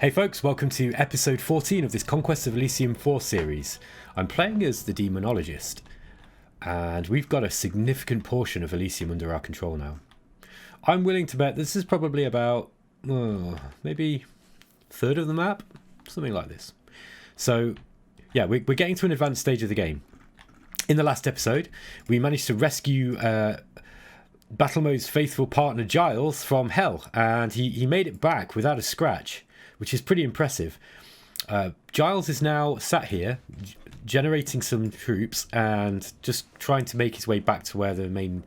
Hey folks, welcome to episode 14 of this Conquest of Elysium 4 series. I'm playing as the Demonologist, and we've got a significant portion of Elysium under our control now. I'm willing to bet this is probably about, maybe a third of the map? Something like this. So, yeah, we're getting to an advanced stage of the game. In the last episode, we managed to rescue Battle Mode's faithful partner Giles from hell, and he made it back without a scratch, which is pretty impressive. Giles is now sat here generating some troops and just trying to make his way back to where the main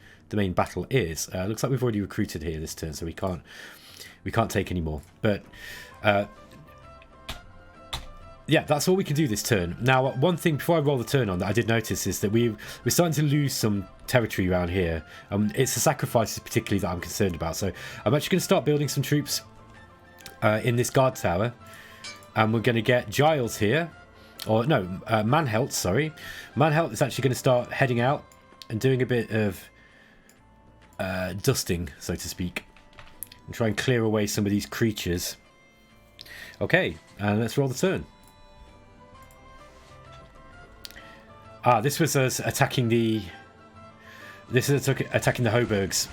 battle is. Looks like we've already recruited here this turn, so we can't take any more. But yeah, that's all we can do this turn. Now, one thing before I roll the turn on that I did notice is that we're starting to lose some territory around here. It's the sacrifices particularly that I'm concerned about. So I'm actually going to start building some troops in this guard tower, and we're going to get Giles here, or no, Manhelt, sorry. Manhelt is actually going to start heading out and doing a bit of dusting, so to speak, and try and clear away some of these creatures. Okay, and let's roll the turn. This was us attacking the... This is attacking the Hoburgs.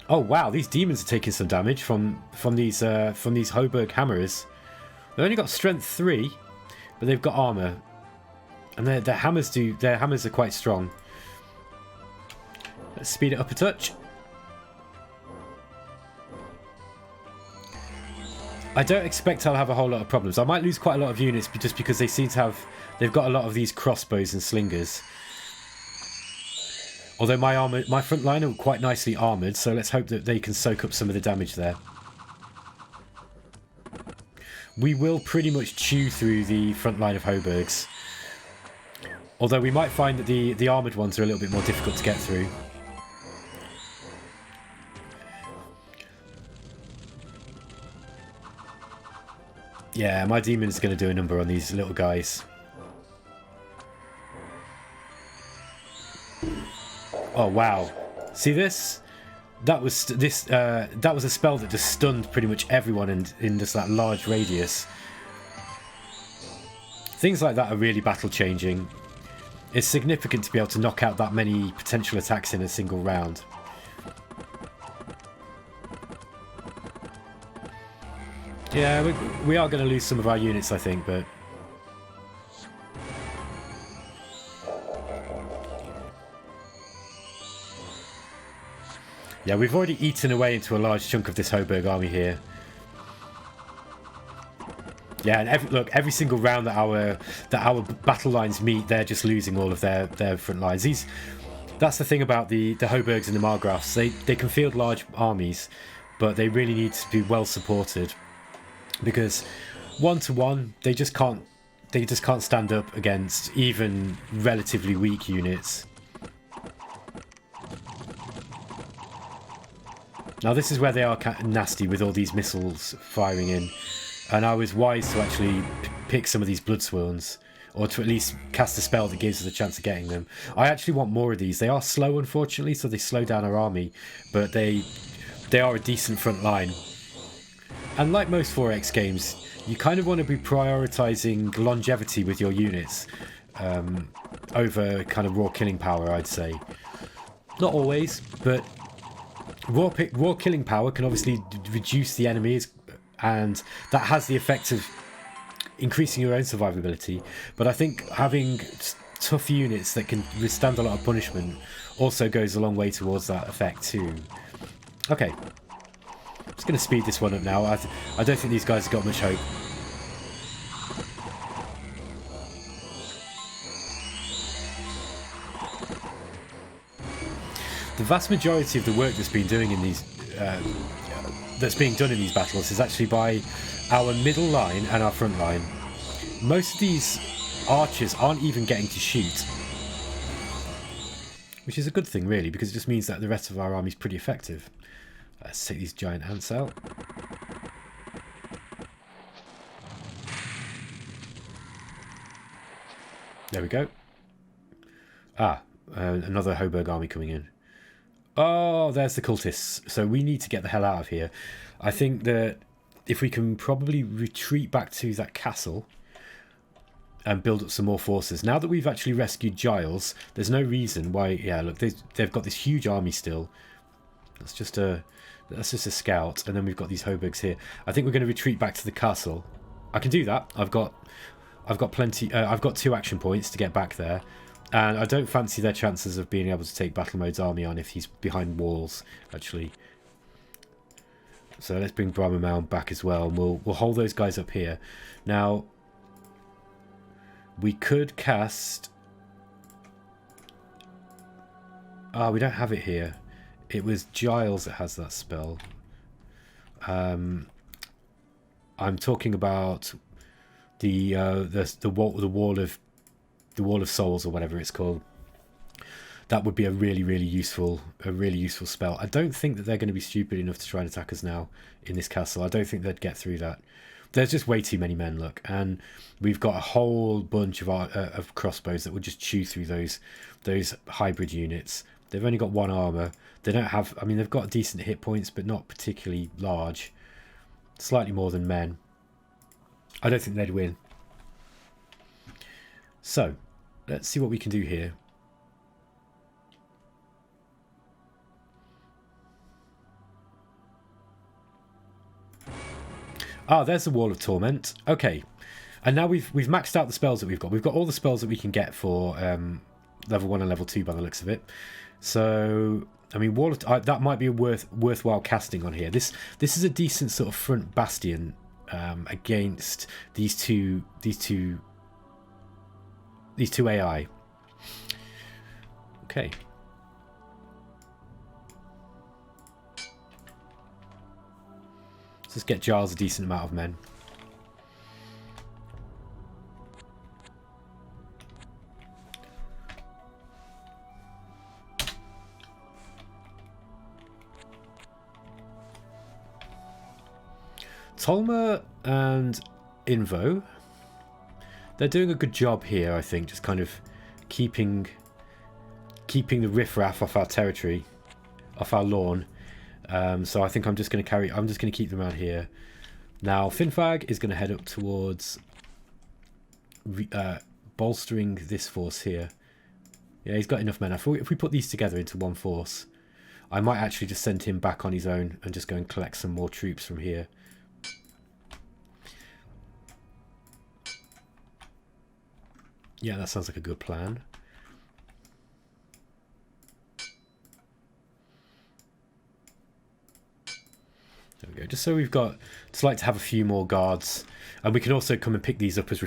Oh wow, these demons are taking some damage from these Hoburg hammers. They've only got strength 3, but they've got armor, and their hammers are quite strong. Let's speed it up a touch. I don't expect I'll have a whole lot of problems. I might lose quite a lot of units just because they've got a lot of these crossbows and slingers. Although my front line are quite nicely armoured, so let's hope that they can soak up some of the damage there. We will pretty much chew through the front line of Hoburgs. Although we might find that the armoured ones are a little bit more difficult to get through. Yeah, my demon's going to do a number on these little guys. Oh wow! See this? That was a spell that just stunned pretty much everyone in just that large radius. Things like that are really battle changing. It's significant to be able to knock out that many potential attacks in a single round. Yeah, we are going to lose some of our units, I think, but... Yeah, we've already eaten away into a large chunk of this Hoburg army here. Yeah, and every single round that our battle lines meet, they're just losing all of their front lines. That's the thing about the Hoburgs and the Margraffs. They can field large armies, but they really need to be well supported, because 1-to-1 they just can't stand up against even relatively weak units. Now this is where they are nasty with all these missiles firing in, and I was wise to actually pick some of these blood swirls, or to at least cast a spell that gives us a chance of getting them. I actually want more of these. They are slow, unfortunately, so they slow down our army, but they are a decent front line. And like most 4X games, you kind of want to be prioritising longevity with your units over kind of raw killing power, I'd say. Not always, but raw killing power can obviously reduce the enemies, and that has the effect of increasing your own survivability. But I think having tough units that can withstand a lot of punishment also goes a long way towards that effect too. Okay. I'm just going to speed this one up now. I don't think these guys have got much hope. The vast majority of the work that's being done in these battles is actually by our middle line and our front line. Most of these archers aren't even getting to shoot, which is a good thing really, because it just means that the rest of our army is pretty effective. Let's take these giant ants out. There we go. Another Hoburg army coming in. Oh, there's the cultists. So we need to get the hell out of here. I think that if we can probably retreat back to that castle and build up some more forces. Now that we've actually rescued Giles, there's no reason why... Yeah, look, they've got this huge army still. That's just a scout. And then we've got these Hoburgs here. I think we're going to retreat back to the castle. I can do that. I've got plenty... I've got 2 action points to get back there. And I don't fancy their chances of being able to take Battle Mode's army on if he's behind walls, actually. So let's bring Brahma Mound back as well. And we'll hold those guys up here. Now... we could cast... we don't have it here. It was Giles that has that spell. I'm talking about the wall of souls, or whatever it's called. That would be a really useful spell. I don't think that they're going to be stupid enough to try and attack us now in this castle. I don't think they'd get through that. There's just way too many men, look, and we've got a whole bunch of crossbows that would just chew through those hybrid units. They've only got 1 armor. They don't have... I mean, they've got decent hit points, but not particularly large. Slightly more than men. I don't think they'd win. So, let's see what we can do here. Ah, there's the Wall of Torment. Okay, and now we've maxed out the spells that we've got. We've got all the spells that we can get for level 1 and level 2 by the looks of it. So, I mean, Wall of that might be a worthwhile casting on here. This is a decent sort of front bastion against these two AI. Okay. Let's get Giles a decent amount of men. Tolma and Invo, they're doing a good job here, I think, just kind of keeping the riffraff off our territory, off our lawn. So I think I'm just going to keep them out here. Now Finfag is going to head up towards bolstering this force here. Yeah, he's got enough men. If we put these together into one force, I might actually just send him back on his own and just go and collect some more troops from here. Yeah, that sounds like a good plan. There we go. Just so we've got... Just like to have a few more guards. And we can also come and pick these up as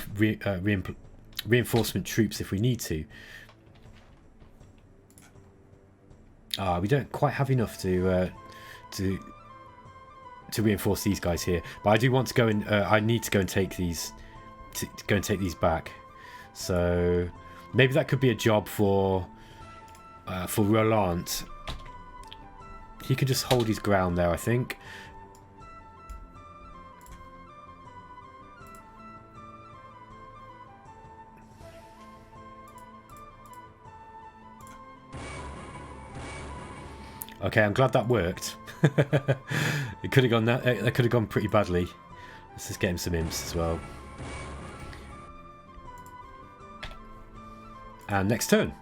reinforcement troops if we need to. We don't quite have enough to reinforce these guys here. But I do want to go and... I need to go and take these... back. So... Maybe that could be a job for Roland. He can just hold his ground there, I think. Okay, I'm glad that worked. It could have gone that could have gone pretty badly. Let's just get him some imps as well. And next turn.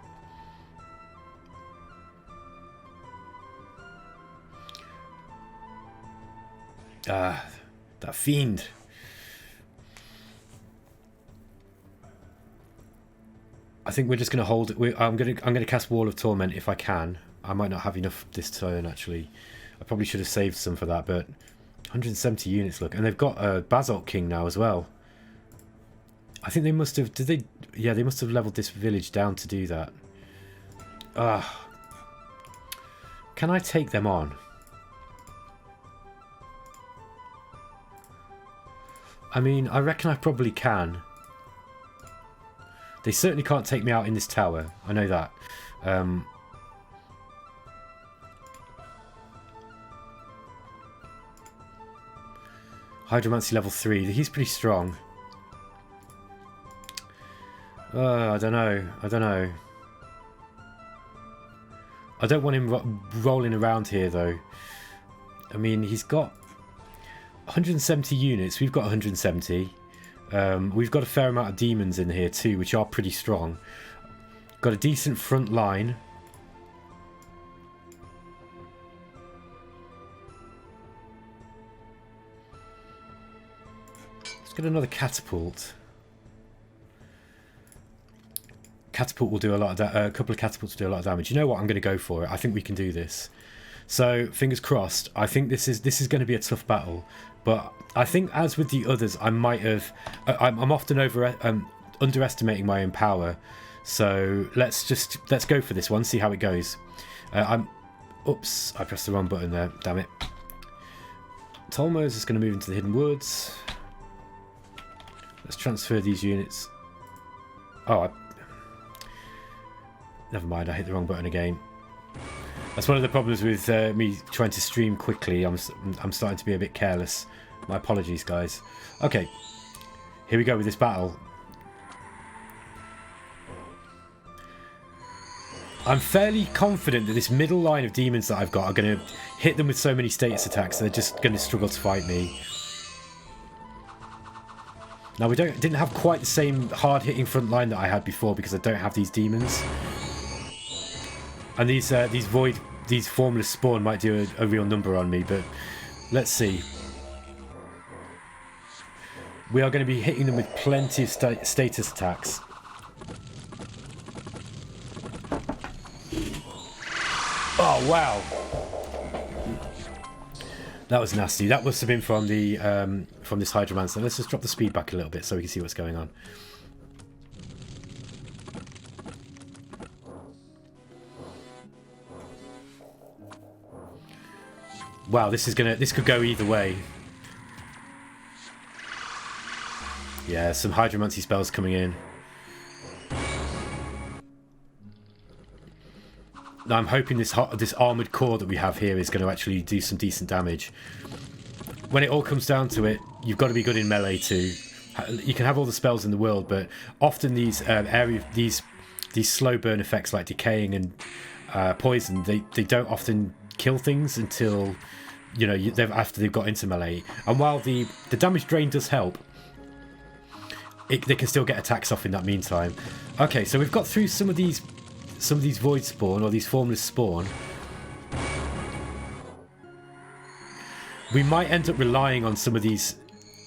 That fiend. I think we're just going to hold it. I'm going to cast Wall of Torment if I can. I might not have enough this turn, actually. I probably should have saved some for that, but 170 units, look. And they've got a Basalt King now as well. I think they must have... Did they... Yeah, they must have leveled this village down to do that. Can I take them on? I mean, I reckon I probably can. They certainly can't take me out in this tower. I know that. Hydromancy level 3. He's pretty strong. I don't know. I don't want him rolling around here, though. I mean, he's got 170 units. We've got 170. We've got a fair amount of demons in here, too, which are pretty strong. Got a decent front line. Let's get another catapult. Catapult will do a lot of a couple of catapults will do a lot of damage. You know what? I'm going to go for it. I think we can do this. So fingers crossed. I think this is going to be a tough battle, but I think as with the others, I might have. I'm often underestimating my own power. So let's go for this one. See how it goes. Oops! I pressed the wrong button there. Damn it. Tolmos is going to move into the hidden woods. Let's transfer these units. Oh. Never mind, I hit the wrong button again. That's one of the problems with me trying to stream quickly. I'm starting to be a bit careless. My apologies, guys. Okay, here we go with this battle. I'm fairly confident that this middle line of demons that I've got are going to hit them with so many status attacks, they're just going to struggle to fight me. Now, we didn't have quite the same hard-hitting front line that I had before because I don't have these demons. And these formless spawn might do a real number on me, but let's see. We are going to be hitting them with plenty of status attacks. Oh wow, that was nasty. That must have been from the from this Hydromancer. Let's just drop the speed back a little bit so we can see what's going on. Wow, this could go either way. Yeah, some Hydromancy spells coming in. I'm hoping this armoured core that we have here is going to actually do some decent damage. When it all comes down to it, you've got to be good in melee too. You can have all the spells in the world, but often these these slow burn effects like decaying and poison, they don't often kill things until after they've got into melee. And while the damage drain does help, they can still get attacks off in that meantime. Okay, so we've got through some of these void spawn or these formless spawn. We might end up relying on some of these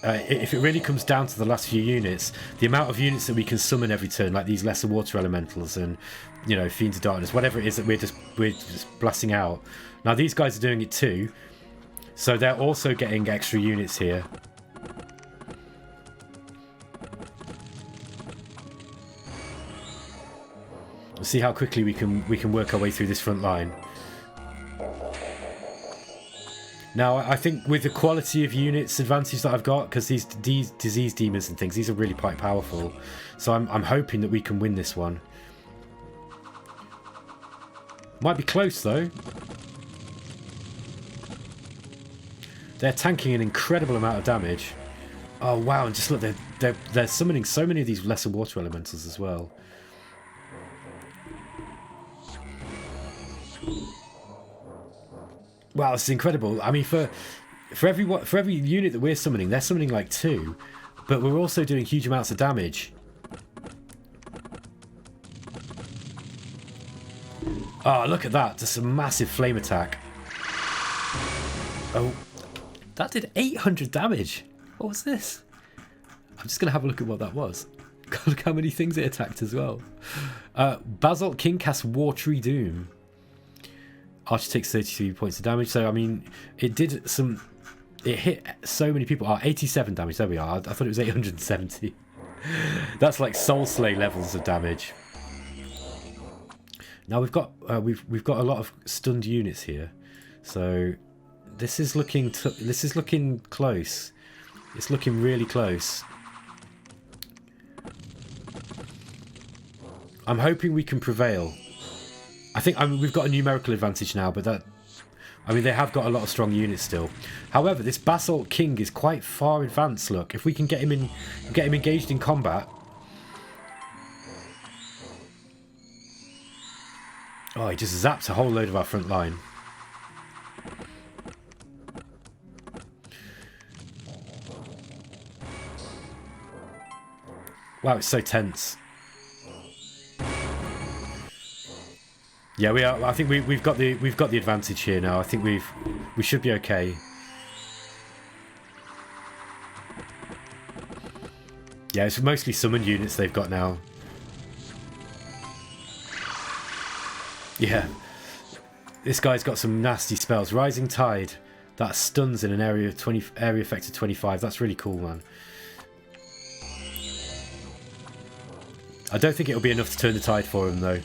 if it really comes down to the last few units. The amount of units that we can summon every turn, like these lesser water elementals and Fiends of Darkness, whatever it is that we're just blasting out. Now these guys are doing it too, so they're also getting extra units here. We'll see how quickly we can work our way through this front line. Now, I think with the quality of units advantage that I've got, because these disease demons and things, these are really quite powerful. So I'm hoping that we can win this one. Might be close though. They're tanking an incredible amount of damage. Oh wow! And just look, they're summoning so many of these lesser water elementals as well. Wow, this is incredible. I mean, for every unit that we're summoning, they're summoning like 2, but we're also doing huge amounts of damage. Oh, look at that! Just a massive flame attack. Oh, that did 800 damage. What was this? I'm just gonna have a look at what that was. God, look how many things it attacked as well. Basalt King casts Watery Doom. Archer takes 33 points of damage. So, I mean, it hit so many people. 87 damage. There we are. I thought it was 870. That's like Soul Slay levels of damage. Now we've got a lot of stunned units here. So this is looking close. It's looking really close. I'm hoping we can prevail. I think we've got a numerical advantage now, but they have got a lot of strong units still. However, this Basalt King is quite far advanced. Look, if we can get him engaged in combat. Oh, he just zapped a whole load of our front line. Wow, it's so tense. Yeah, we are. I think we've got the advantage here now. I think we should be okay. Yeah, it's mostly summoned units they've got now. Yeah, this guy's got some nasty spells. Rising Tide, that stuns in an area of area affected 25. That's really cool, man. I don't think it'll be enough to turn the tide for him though.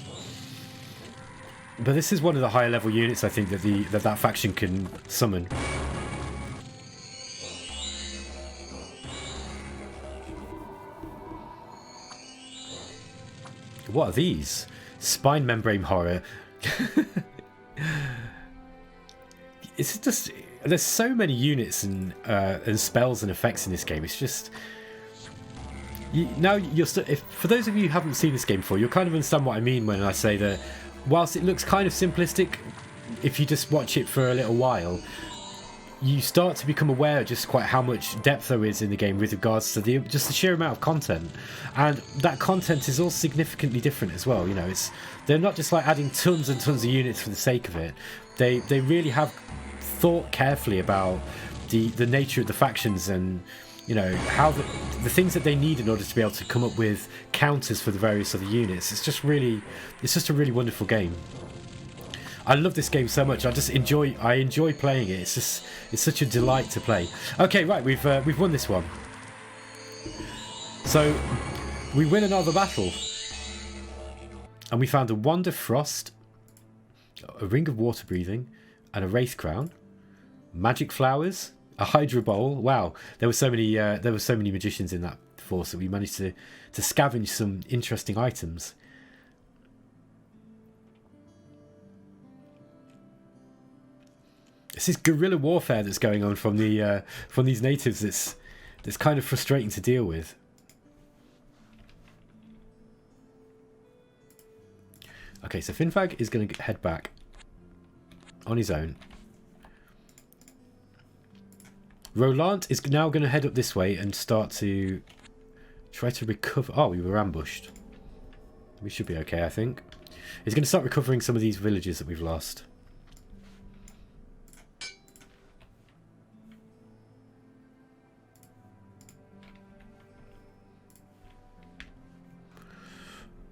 But this is one of the higher level units I think that that faction can summon. What are these? Spine membrane horror. It's just, there's so many units and spells and effects in this game. It's just now you're if for those of you who haven't seen this game before, you'll kind of understand what I mean when I say that whilst it looks kind of simplistic, if you just watch it for a little while, you start to become aware of just quite how much depth there is in the game with regards to just the sheer amount of content, and that content is all significantly different as well. You know, they're not just like adding tons and tons of units for the sake of it. They really have thought carefully about the nature of the factions and, you know, how the things that they need in order to be able to come up with counters for the various other units. It's just a really wonderful game. I love this game so much. I enjoy playing it. It's such a delight to play. Okay, right, we've won this one. So we win another battle, and we found a Wand of Frost, a Ring of Water Breathing, and a Wraith Crown, magic flowers, a Hydra Bowl. Wow, there were so many magicians in that force that we managed to scavenge some interesting items. It's this guerrilla warfare that's going on from these natives. That's kind of frustrating to deal with. Okay, so Finfag is going to head back on his own. Roland is now going to head up this way and start to try to recover. Oh, we were ambushed. We should be okay, I think. He's going to start recovering some of these villages that we've lost.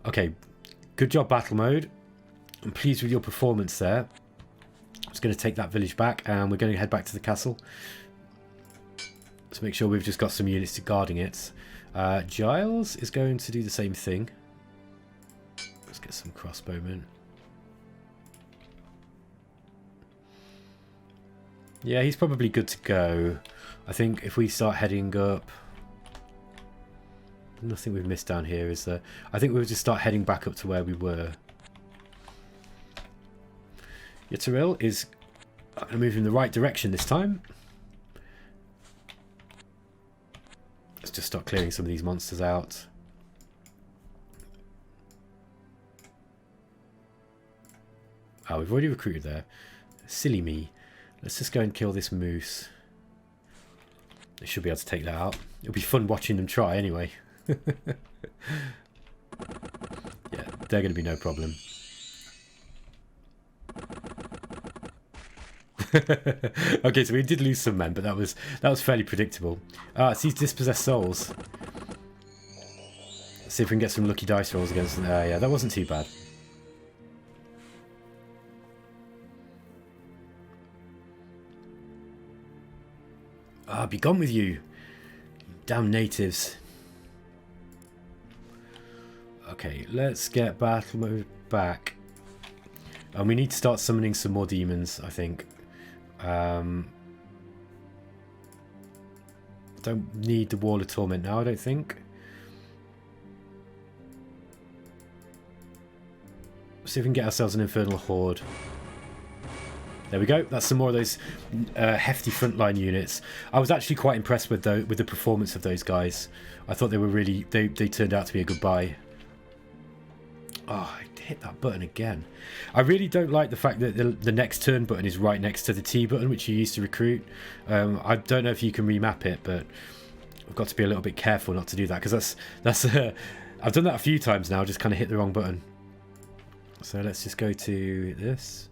Okay, good job, battle mode. I'm pleased with your performance there. I'm just going to take that village back, and we're going to head back to the castle. Let's make sure we've just got some units guarding it. Giles is going to do the same thing. Let's get some crossbowmen. Yeah, he's probably good to go. I think if we start heading up... Nothing we've missed down here, is there? I think we'll just start heading back up to where we were. Ytteril is going to move in the right direction this time. Let's just start clearing some of these monsters out. Oh, we've already recruited there. Silly me. Let's just go and kill this moose. They should be able to take that out. It'll be fun watching them try anyway. Yeah, they're going to be no problem. Okay, so we did lose some men, but that was fairly predictable. It's these dispossessed souls. Let's see if we can get some lucky dice rolls against them. Yeah, that wasn't too bad. Be gone with you, damn natives. Okay, let's get battle mode back. And we need to start summoning some more demons, I think. Don't need the Wall of Torment now, I don't think. See if we can get ourselves an Infernal Horde. There we go. That's some more of those hefty frontline units. I was actually quite impressed with the performance of those guys. I thought they were really... They turned out to be a good buy. Oh, I hit that button again. I really don't like the fact that the next turn button is right next to the T button, which you used to recruit. I don't know if you can remap it, but I've got to be a little bit careful not to do that, because that's I've done that a few times now, just kind of hit the wrong button. So let's just go to this.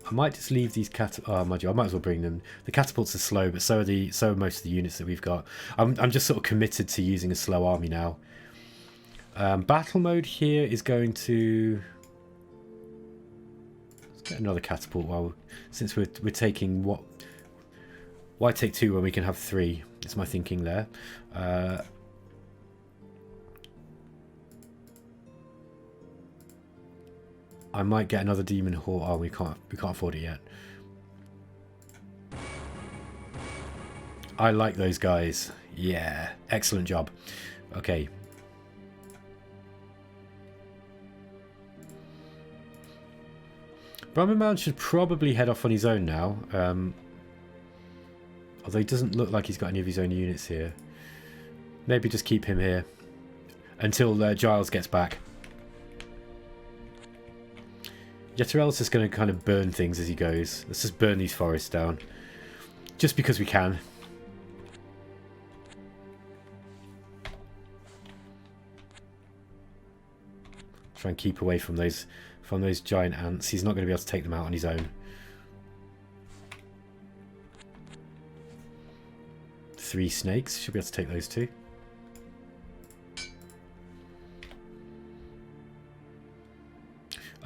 I might just leave these I might as well bring them. The catapults are slow, but so are most of the units that we've got. I'm just sort of committed to using a slow army now. Battle mode here is going to... Let's get another catapult since we're taking what... Why take 2 when we can have 3? It's my thinking there. I might get another demon horde. Oh, we can't afford it yet. I like those guys. Yeah, excellent job. Okay. Brahman should probably head off on his own now. Although he doesn't look like he's got any of his own units here. Maybe just keep him here until Giles gets back. Yetirel's just going to kind of burn things as he goes. Let's just burn these forests down. Just because we can. Try and keep away from those giant ants. He's not going to be able to take them out on his own. 3 snakes. Should be able to take those 2.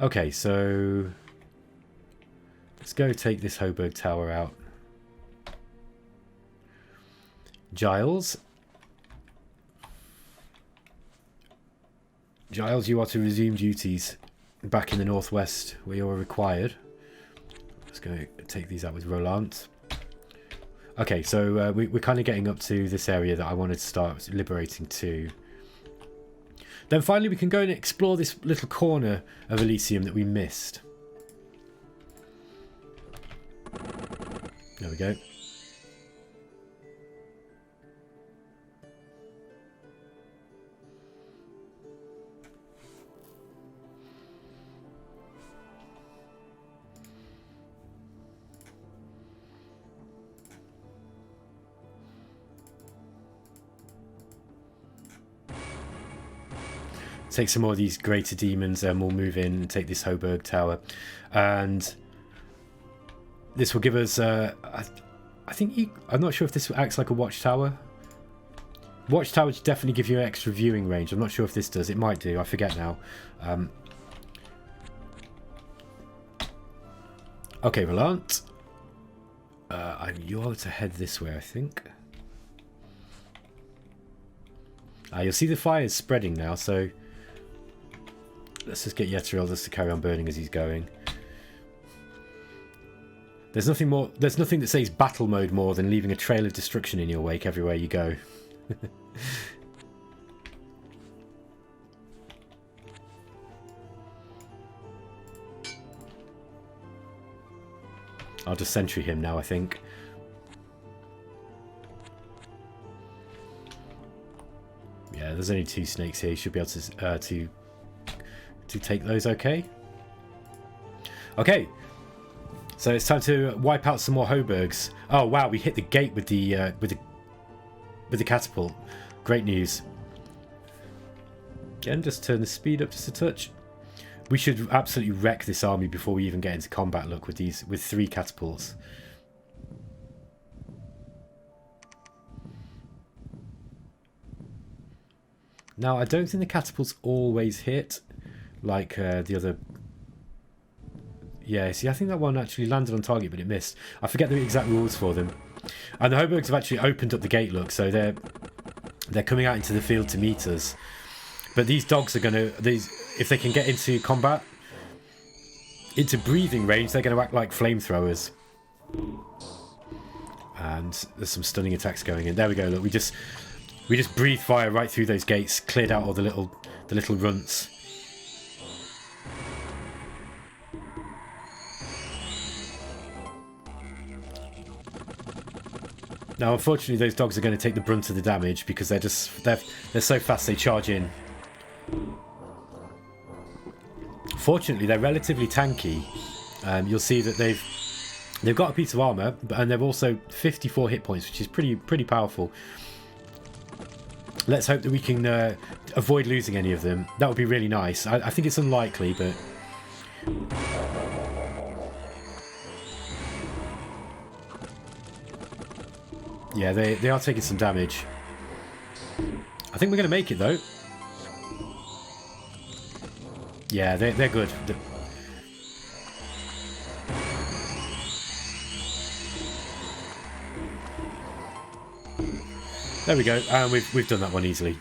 Okay, so let's go take this Hobart Tower out. Giles, you are to resume duties back in the northwest where you are required. Let's go take these out with Roland. Okay, so we're kind of getting up to this area that I wanted to start liberating too. Then finally we can go and explore this little corner of Elysium that we missed. There we go. Take some more of these greater demons and we'll move in and take this Hobart Tower. And this will give us... I think I'm not sure if this acts like a watchtower. Watchtowers definitely give you an extra viewing range. I'm not sure if this does. It might do. I forget now. Okay, Volant. You are to head this way, I think. You'll see the fire's spreading now, so... Let's just get Yetirel just to carry on burning as he's going. There's nothing that says battle mode more than leaving a trail of destruction in your wake everywhere you go. I'll just sentry him now, I think. Yeah, there's only 2 snakes here. You should be able to take those. Okay. Okay. So it's time to wipe out some more Hoburgs. Oh wow, we hit the gate with the catapult. Great news. Again, just turn the speed up just a touch. We should absolutely wreck this army before we even get into combat. Look, with 3 catapults. Now I don't think the catapults always hit like the other. Yeah, see, I think that one actually landed on target, but it missed. I forget the exact rules for them. And the Hoburgs have actually opened up the gate, look, so they're coming out into the field to meet us. But these dogs are going to... if they can get into combat, into breathing range, they're going to act like flamethrowers. And there's some stunning attacks going in. There we go, look, we just breathed fire right through those gates, cleared out all the little runts. Now, unfortunately, those dogs are going to take the brunt of the damage because they're so fast they charge in. Fortunately, they're relatively tanky. You'll see that they've got a piece of armor, and they've also 54 hit points, which is pretty powerful. Let's hope that we can avoid losing any of them. That would be really nice. I think it's unlikely, but... yeah, they are taking some damage. I think we're going to make it, though. Yeah, they're good. There we go, and we've done that one easily.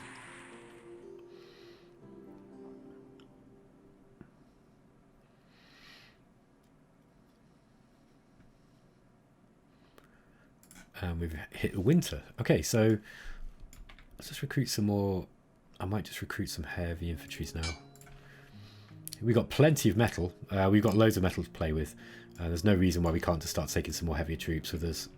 And we've hit winter. Okay, so let's just recruit some more. I might just recruit some heavy infantries now. We've got plenty of metal. We've got loads of metal to play with. There's no reason why we can't just start taking some more heavier troops with us.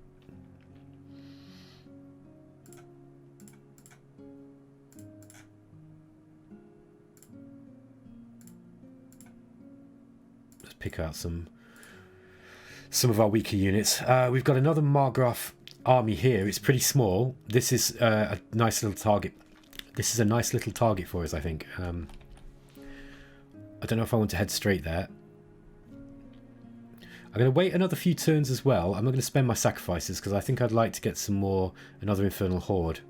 Let's pick out some of our weaker units. We've got another Margraf army here. It's pretty small. This is a nice little target. This is a nice little target for us, I think. I don't know if I want to head straight there. I'm going to wait another few turns as well. I'm not going to spend my sacrifices because I think I'd like to get some more, another Infernal Horde.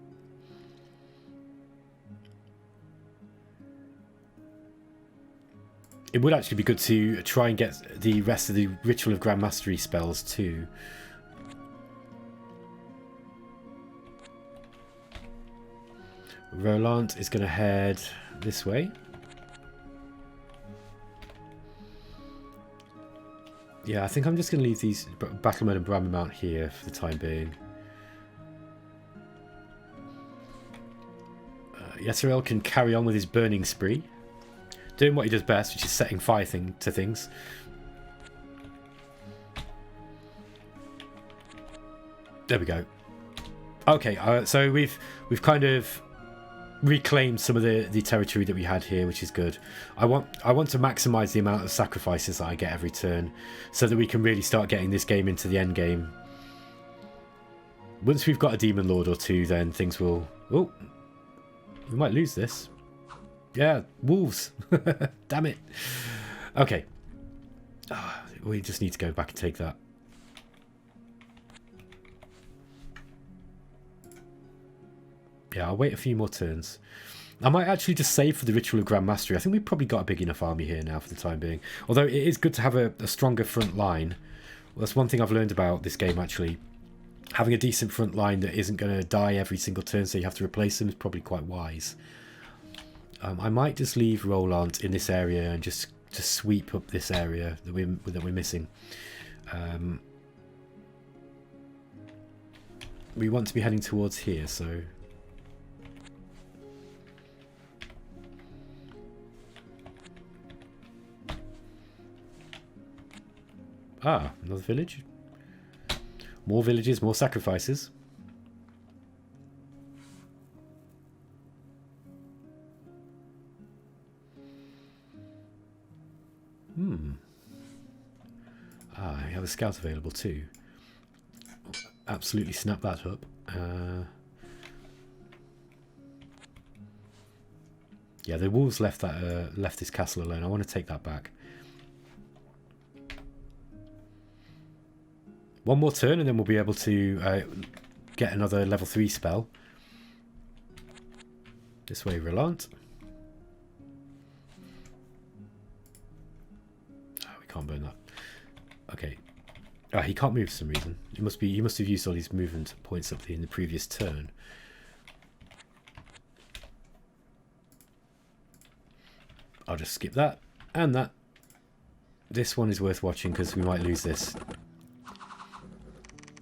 It would actually be good to try and get the rest of the Ritual of Grand Mastery spells too. Roland is going to head this way. Yeah, I think I'm just going to leave these Battlemen and Brammer Mount here for the time being. Yetterel can carry on with his burning spree. Doing what he does best, which is setting fire to things. There we go. Okay, so we've kind of reclaimed some of the territory that we had here, which is good. I want to maximize the amount of sacrifices that I get every turn so that we can really start getting this game into the end game. Once we've got a demon lord or two, then things will... oh, we might lose this. Yeah, wolves. Damn it. Okay. We just need to go back and take that. Yeah, I'll wait a few more turns. I might actually just save for the Ritual of Grand Mastery. I think we've probably got a big enough army here now for the time being. Although it is good to have a stronger front line. Well, that's one thing I've learned about this game, actually. Having a decent front line that isn't going to die every single turn, so you have to replace them, is probably quite wise. I might just leave Roland in this area and just sweep up this area that we're missing. We want to be heading towards here, so... ah, another village. More villages, more sacrifices. Ah, I have a scout available too. Absolutely snap that up. Yeah, the wolves left this castle alone. I want to take that back. One more turn and then we'll be able to get another level 3 spell. This way, Roland. Oh, we can't burn that. Okay. He can't move for some reason. He must have used all his movement points up in the previous turn. I'll just skip that and that. This one is worth watching because we might lose this.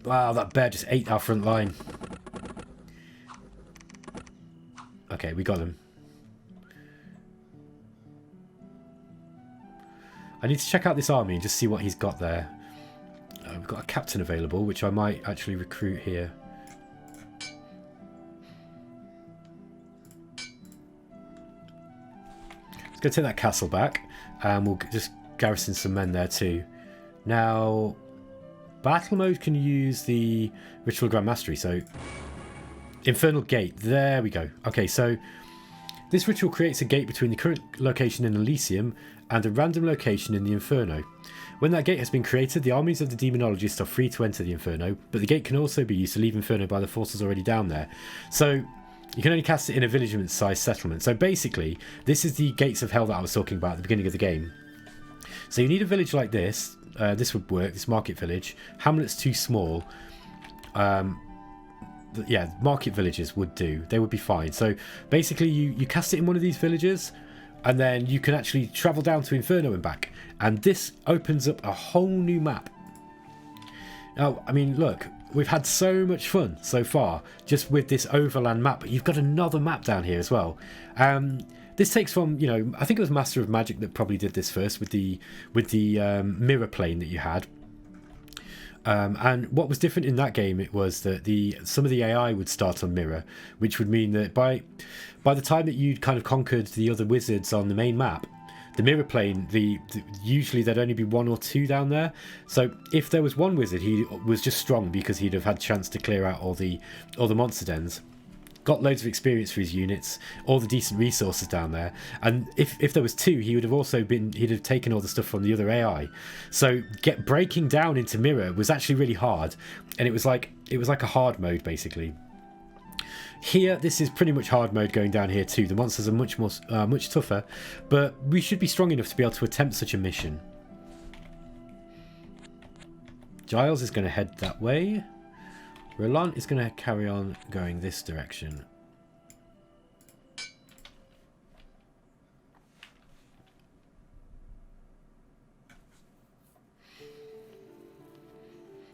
Wow, that bear just ate our front line. Okay, we got him. I need to check out this army and just see what he's got there. We've got a captain available, which I might actually recruit here. Let's go take that castle back, and we'll just garrison some men there too. Now, battle mode can use the Ritual Grand Mastery, so Infernal Gate, there we go. Okay, so this ritual creates a gate between the current location in Elysium and a random location in the Inferno. When that gate has been created, the armies of the Demonologist are free to enter the Inferno, but the gate can also be used to leave Inferno by the forces already down there. So you can only cast it in a village-sized settlement. So basically, this is the Gates of Hell that I was talking about at the beginning of the game. So you need a village like this. This would work, this market village. Hamlet's too small. Yeah, market villages would do. They would be fine. So basically you cast it in one of these villages, and then you can actually travel down to Inferno and back. And this opens up a whole new map. Now, I mean, look, we've had so much fun so far just with this overland map, but you've got another map down here as well. This takes from, you know, I think it was Master of Magic that probably did this first with the mirror plane that you had. And what was different in that game, it was that some of the AI would start on mirror, which would mean that by the time that you'd kind of conquered the other wizards on the main map, the mirror plane, usually there'd only be one or two down there. So if there was one wizard, he was just strong because he'd have had a chance to clear out all the monster dens. Got loads of experience for his units, all the decent resources down there, and if there was two, he'd have taken all the stuff from the other AI. So breaking down into mirror was actually really hard, and it was like a hard mode basically. Here, this is pretty much hard mode going down here too. The monsters are much tougher, but we should be strong enough to be able to attempt such a mission. Giles is going to head that way. Roland is going to carry on going this direction.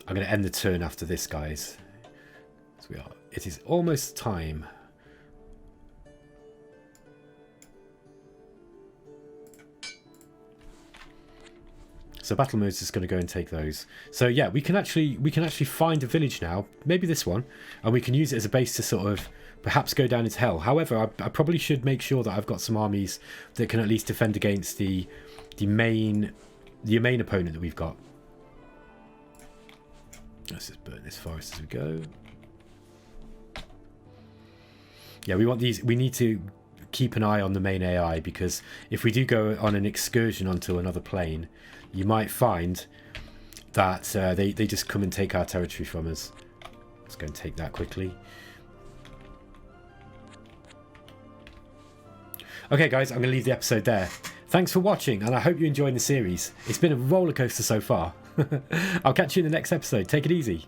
I'm going to end the turn after this, guys. So we are. It is almost time. So battle mode's just going to go and take those. So yeah, we can actually find a village now, maybe this one, and we can use it as a base to sort of perhaps go down into hell. However, I probably should make sure that I've got some armies that can at least defend against the main opponent that we've got. Let's just burn this forest as we go. Yeah, we want these. We need to keep an eye on the main AI, because if we do go on an excursion onto another plane, you might find that they just come and take our territory from us. Let's go and take that quickly. Okay, guys, I'm going to leave the episode there. Thanks for watching, and I hope you're enjoying the series. It's been a roller coaster so far. I'll catch you in the next episode. Take it easy.